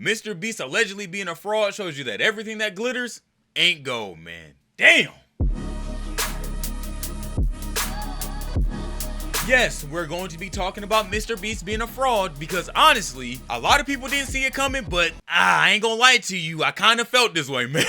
Mr. Beast allegedly being a fraud shows you that everything that glitters ain't gold, man. Damn! Yes, we're going to be talking about Mr. Beast being a fraud because honestly, a lot of people didn't see it coming, but I ain't gonna lie to you, I kind of felt this way, man.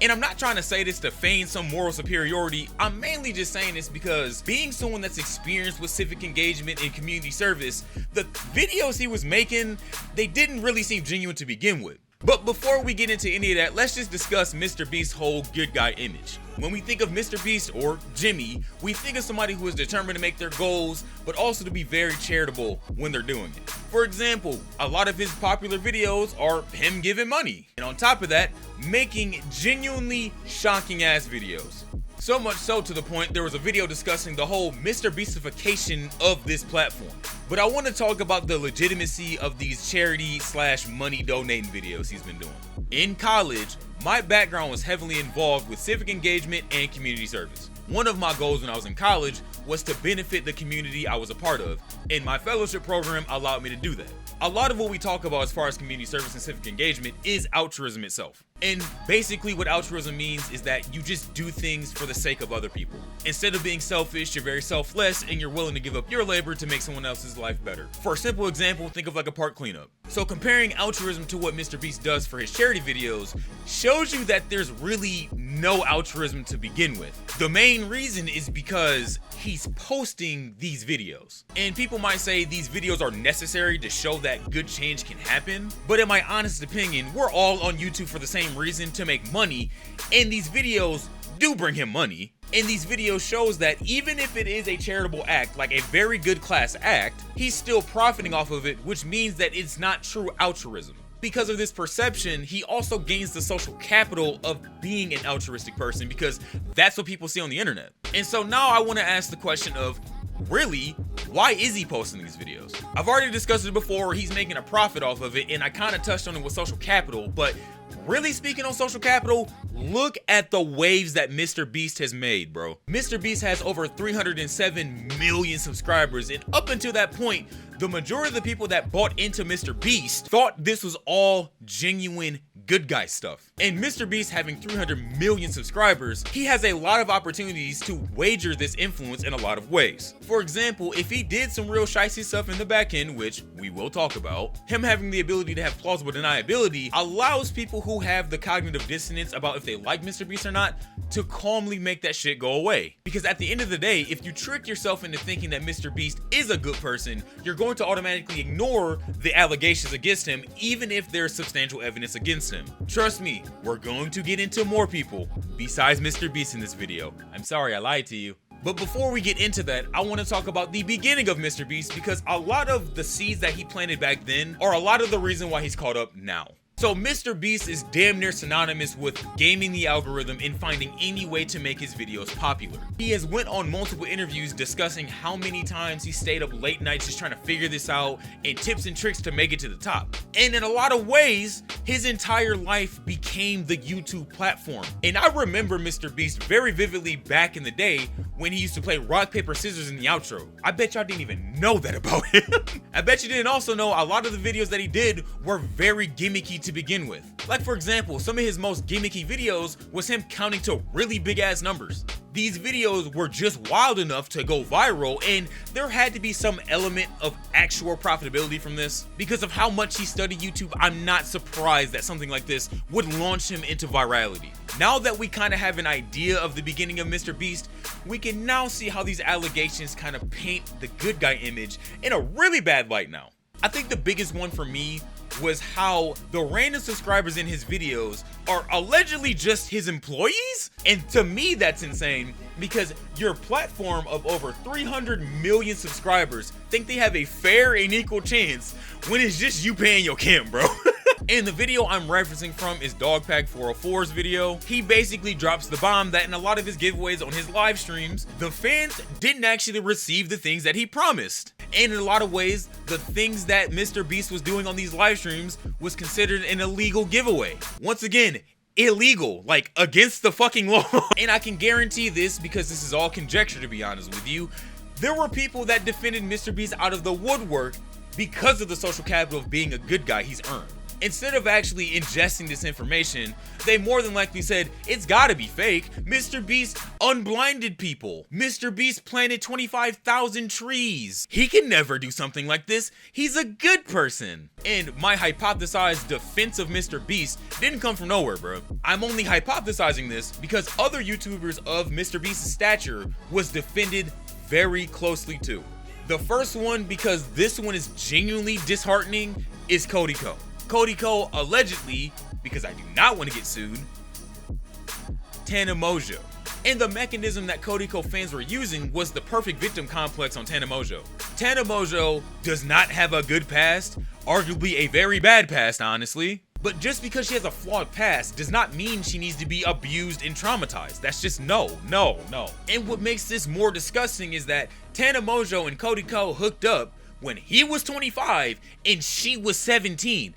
And I'm not trying to say this to feign some moral superiority. I'm mainly just saying this because being someone that's experienced with civic engagement and community service, the videos he was making, they didn't really seem genuine to begin with. But before we get into any of that, let's just discuss Mr. Beast's whole good guy image. When we think of Mr. Beast or Jimmy, we think of somebody who is determined to make their goals, but also to be very charitable when they're doing it. For example, a lot of his popular videos are him giving money. And on top of that, making genuinely shocking ass videos. So much so to the point there was a video discussing the whole Mr. Beastification of this platform. But I want to talk about the legitimacy of these charity/money donating videos he's been doing. In college, my background was heavily involved with civic engagement and community service. One of my goals when I was in college was to benefit the community I was a part of, and my fellowship program allowed me to do that. A lot of what we talk about as far as community service and civic engagement is altruism itself. And basically what altruism means is that you just do things for the sake of other people. Instead of being selfish, you're very selfless and you're willing to give up your labor to make someone else's life better. For a simple example, think of like a park cleanup. So comparing altruism to what Mr. Beast does for his charity videos shows you that there's really no altruism to begin with. The main reason is because he's posting these videos. And people might say these videos are necessary to show that good change can happen. But in my honest opinion, we're all on YouTube for the same reason, to make money. And these videos do bring him money. And these videos shows that even if it is a charitable act, like a very good class act, he's still profiting off of it, which means that it's not true altruism. Because of this perception, he also gains the social capital of being an altruistic person because that's what people see on the internet. And so now I want to ask the question of, really, why is he posting these videos? I've already discussed it before, he's making a profit off of it, and I kind of touched on it with social capital, but really speaking on social capital, look at the waves that Mr. Beast has made, bro. Mr. Beast has over 307 million subscribers, and up until that point, the majority of the people that bought into Mr. Beast thought this was all genuine good guy stuff. And Mr. Beast having 300 million subscribers, he has a lot of opportunities to wager this influence in a lot of ways. For example, if he did some real shicey stuff in the back end, which we will talk about, him having the ability to have plausible deniability allows people who have the cognitive dissonance about if they like Mr. Beast or not to calmly make that shit go away. Because at the end of the day, if you trick yourself into thinking that Mr. Beast is a good person, you're going to automatically ignore the allegations against him, even if there's substantial evidence against him. Trust me, we're going to get into more people besides Mr. Beast in this video. I'm sorry I lied to you. But before we get into that, I want to talk about the beginning of Mr. Beast because a lot of the seeds that he planted back then are a lot of the reason why he's caught up now. So Mr. Beast is damn near synonymous with gaming the algorithm and finding any way to make his videos popular. He has went on multiple interviews discussing how many times he stayed up late nights just trying to figure this out and tips and tricks to make it to the top. And in a lot of ways, his entire life became the YouTube platform. And I remember Mr. Beast very vividly back in the day when he used to play rock, paper, scissors in the outro. I bet y'all didn't even know that about him. I bet you didn't also know a lot of the videos that he did were very gimmicky to begin with. Like for example, some of his most gimmicky videos was him counting to really big ass numbers. These videos were just wild enough to go viral, and there had to be some element of actual profitability from this. Because of how much he studied YouTube, I'm not surprised that something like this would launch him into virality. Now that we kind of have an idea of the beginning of Mr. Beast, we can now see how these allegations kind of paint the good guy image in a really bad light now. I think the biggest one for me was how the random subscribers in his videos are allegedly just his employees. And to me, that's insane because your platform of over 300 million subscribers think they have a fair and equal chance when it's just you paying your cam, bro. And the video I'm referencing from is Dogpack 404's video. He basically drops the bomb that in a lot of his giveaways on his live streams, the fans didn't actually receive the things that he promised. And in a lot of ways, the things that Mr. Beast was doing on these live streams was considered an illegal giveaway. Once again, illegal, like against the fucking law. And I can guarantee this because this is all conjecture, to be honest with you. There were people that defended Mr. Beast out of the woodwork because of the social capital of being a good guy he's earned. Instead of actually ingesting this information, they more than likely said, it's gotta be fake. Mr. Beast unblinded people. Mr. Beast planted 25,000 trees. He can never do something like this. He's a good person. And my hypothesized defense of Mr. Beast didn't come from nowhere, bro. I'm only hypothesizing this because other YouTubers of Mr. Beast's stature was defended very closely too. The first one, because this one is genuinely disheartening, is Cody Ko. Cody Ko allegedly, because I do not want to get sued, Tana Mojo. And the mechanism that Cody Ko fans were using was the perfect victim complex on Tana Mojo. Tana Mojo does not have a good past, arguably a very bad past, honestly. But just because she has a flawed past does not mean she needs to be abused and traumatized. That's just no. And what makes this more disgusting is that Tana Mojo and Cody Ko hooked up when he was 25 and she was 17.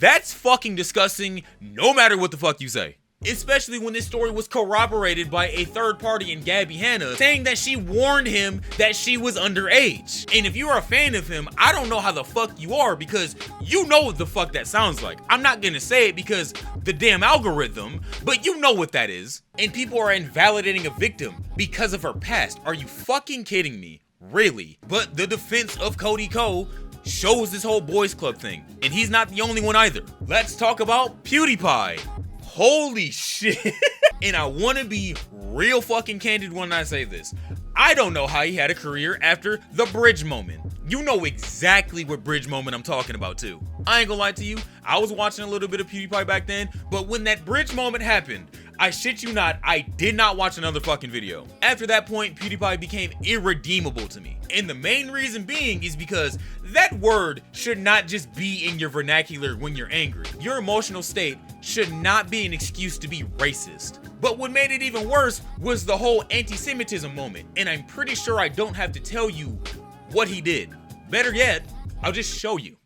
That's fucking disgusting no matter what the fuck you say. Especially when this story was corroborated by a third party in Gabby Hanna saying that she warned him that she was underage. And if you're a fan of him, I don't know how the fuck you are, because you know what the fuck that sounds like. I'm not gonna say it because the damn algorithm, but you know what that is. And people are invalidating a victim because of her past. Are you fucking kidding me? Really? But the defense of Cody Ko shows this whole boys club thing. And he's not the only one either. Let's talk about PewDiePie. Holy shit. And I want to be real fucking candid when I say this. I don't know how he had a career after the bridge moment. You know exactly what bridge moment I'm talking about too. I ain't gonna lie to you, I was watching a little bit of PewDiePie back then, but when that bridge moment happened, I shit you not, I did not watch another fucking video. After that point, PewDiePie became irredeemable to me. And the main reason being is because that word should not just be in your vernacular when you're angry. Your emotional state should not be an excuse to be racist. But what made it even worse was the whole anti-Semitism moment. And I'm pretty sure I don't have to tell you what he did. Better yet, I'll just show you.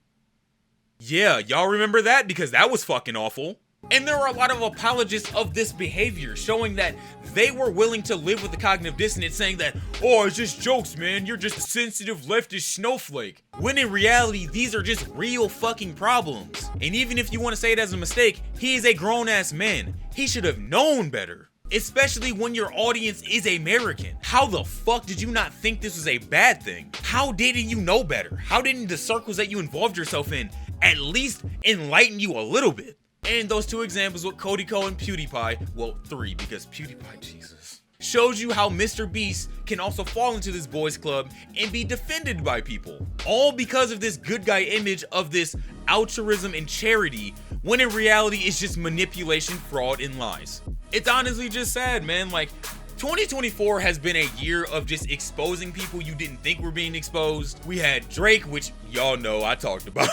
Yeah, y'all remember that? Because that was fucking awful. And there were a lot of apologists of this behavior, showing that they were willing to live with the cognitive dissonance, saying that, oh, it's just jokes, man, you're just a sensitive leftist snowflake. When in reality, these are just real fucking problems. And even if you want to say it as a mistake, he is a grown-ass man. He should have known better. Especially when your audience is American. How the fuck did you not think this was a bad thing? How didn't you know better? How didn't the circles that you involved yourself in at least enlighten you a little bit? And those two examples with Cody Ko and PewDiePie, well, three, because PewDiePie, Jesus, shows you how Mr. Beast can also fall into this boys club and be defended by people. All because of this good guy image of this altruism and charity, when in reality it's just manipulation, fraud, and lies. It's honestly just sad, man. Like, 2024 has been a year of just exposing people you didn't think were being exposed. We had Drake, which y'all know I talked about.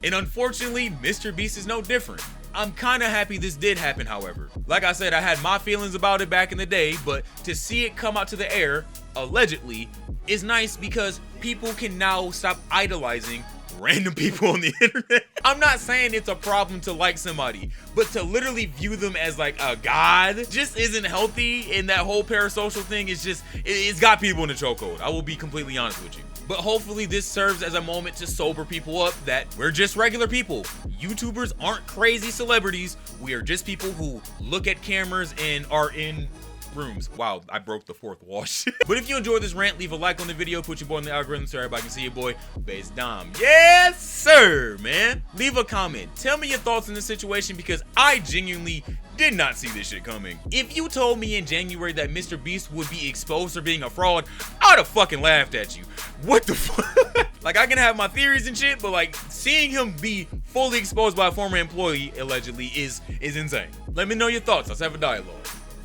And unfortunately, Mr. Beast is no different. I'm kind of happy this did happen, however. Like I said, I had my feelings about it back in the day, but to see it come out to the air, allegedly, is nice because people can now stop idolizing random people on the internet. I'm not saying it's a problem to like somebody, but to literally view them as like a god just isn't healthy, and that whole parasocial thing is just, it's got people in the chokehold. I will be completely honest with you. But hopefully this serves as a moment to sober people up that we're just regular people. YouTubers aren't crazy celebrities. We are just people who look at cameras and are in rooms. Wow, I broke the fourth wall. But if you enjoyed this rant, leave a like on the video, put your boy in the algorithm so everybody can see your boy, BasedDom. Yes, sir, man. Leave a comment. Tell me your thoughts on this situation, because I genuinely did not see this shit coming. If you told me in January that Mr. Beast would be exposed for being a fraud, I would have fucking laughed at you. What the fuck? Like, I can have my theories and shit, but like, seeing him be fully exposed by a former employee, allegedly, is insane. Let me know your thoughts. Let's have a dialogue.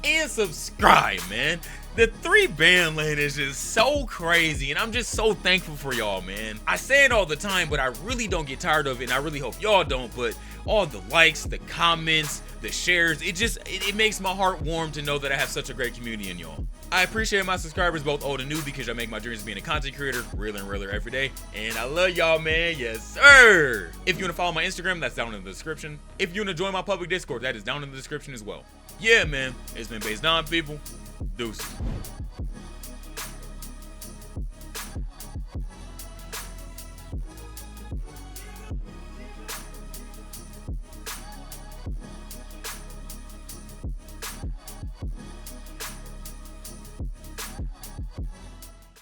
And subscribe, man. The 3 band lane is just so crazy, and I'm just so thankful for y'all, man. I say it all the time, but I really don't get tired of it, and I really hope y'all don't. But all the likes, the comments, the shares, it makes my heart warm to know that I have such a great community in y'all. I appreciate my subscribers, both old and new, because y'all make my dreams of being a content creator realer and realer every day. And I love y'all, man. Yes, sir. If you want to follow my Instagram, that's down in the description. If you want to join my public Discord, that is down in the description as well. Yeah, man. It's been BasedDom, people. Deuces.